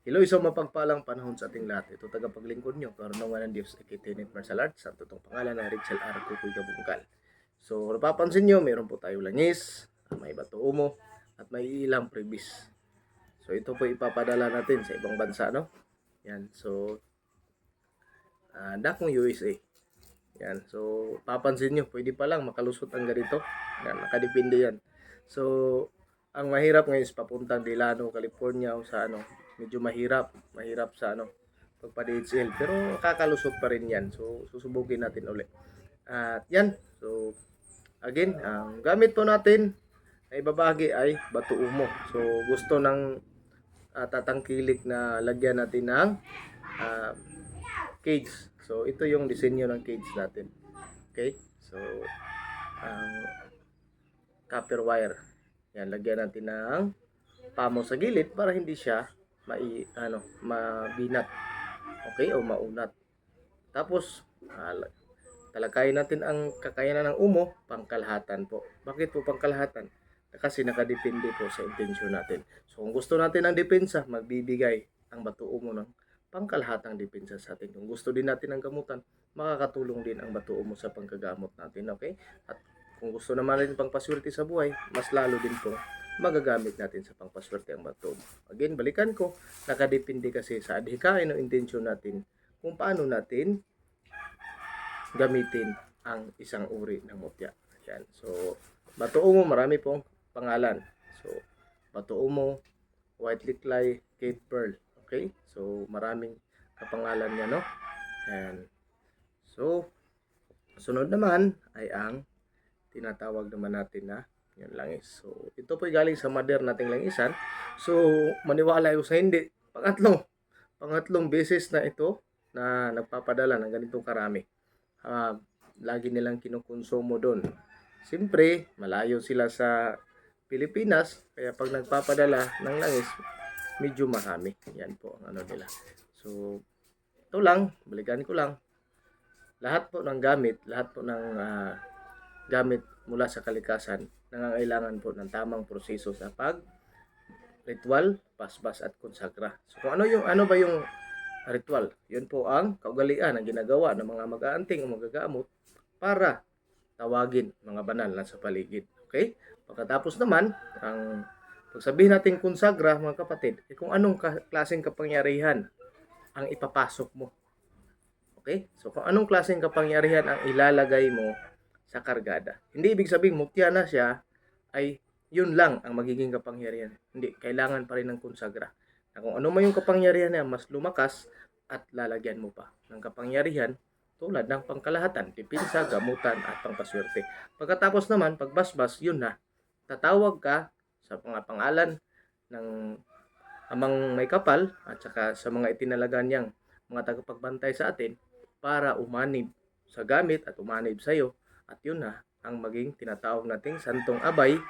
Hello, isang mapagpalang panahon sa ating lahat. Ito tagapaglingkod nyo, karunungan ng Diyos, Tenet Martial Arts, sa totoong pangalan ng Richel R. Kukuy Kabungkal. So, napapansin nyo, meron po tayo langis, may bato umo, at may ilang previs. So, ito po ipapadala natin sa ibang bansa, no? Yan, so, dakong USA. Yan, so, papansin nyo, pwede pa lang makalusot ang ganito. Yan, nakadepende yan. So, ang mahirap ngayon is papuntang Delano, California o sa medyo mahirap sa pagpa-DHL, pero kakalusot pa rin yan. So, susubukin natin ulit. At yan, so again, ang gamit po natin na ibabagi ay bato umo. So, gusto ng tatangkilik na lagyan natin ng ah, cage. So, ito yung disenyo ng cage natin. Okay? So, ang copper wire. Yan, lagyan natin ng pamo sa gilid para hindi siya mabinat. Okay? O maunat. Tapos, talakayin natin ang kakayanan ng umo, pangkalahatan po. Bakit po pangkalahatan? Kasi nakadepende po sa intensyon natin. So, kung gusto natin ng depensa, magbibigay ang bato umo ng pangkalahatang depensa sa atin. Kung gusto din natin ng gamutan, makakatulong din ang bato umo sa pangkagamot natin. Okay? At kung gusto naman natin pangpaswerte sa buhay, mas lalo din po magagamit natin sa pangpaswerte ang bato umo. Again, balikan ko, nakadepende kasi sa adhikain o intensyon natin kung paano natin gamitin ang isang uri ng mutya. Yan. So, bato umo, marami pong pangalan. So, bato umo, white liklay, Cape Pearl. Okay? So, maraming kapangalan niya, no? And, so, sunod naman ay ang tinatawag naman natin na yung langis. So, ito po galing sa mother nating langisan. So, maniwala ko sa hindi. Pangatlong beses na ito na nagpapadala ng ganitong karami. Lagi nilang kinukonsumo doon. Siyempre, malayo sila sa Pilipinas, kaya pag nagpapadala ng langis, medyo marami. Yan po ang ano nila. So, ito lang, balikan ko lang. Lahat po ng gamit mula sa kalikasan, nangangailangan po ng tamang proseso sa ritual, pasbas at konsagra. So, kung ano ba yung ritual? Yun po ang kaugalian na ginagawa ng mga mag-aanting o magagamot para tawagin mga banal na sa paligid. Okay? Pagkatapos naman, ang pagsabihin natin konsagra, mga kapatid, kung anong klaseng kapangyarihan ang ipapasok mo. Okay? So, kung anong klaseng kapangyarihan ang ilalagay mo sa kargada. Hindi ibig sabihin, mutya na siya, ay yun lang ang magiging kapangyarihan. Hindi, kailangan pa rin ng konsagra. Na kung ano man yung kapangyarihan niya, mas lumakas at lalagyan mo pa ng kapangyarihan tulad ng pangkalahatan, depensa, gamutan at pangpaswerte. Pagkatapos naman, pagbasbas, yun na. Tatawag ka sa mga pangalan ng amang may kapal at saka sa mga itinalaga niyang mga tagapagbantay sa atin para umanib sa gamit at umanib sa iyo. At yun na ang maging tinatawag nating santong abay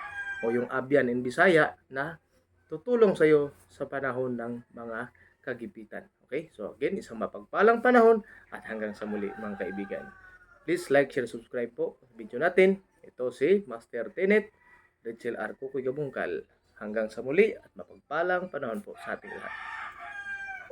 o yung abyan in Bisaya na tutulong sa iyo sa panahon ng mga kagipitan. Okay? So again, isang mapagpalang panahon at hanggang sa muli mga kaibigan. Please like, share, subscribe po sa video natin. Ito si Master Tenet, Richel R. Kukuy Kabungkal. Hanggang sa muli at mapagpalang panahon po sa ating lahat.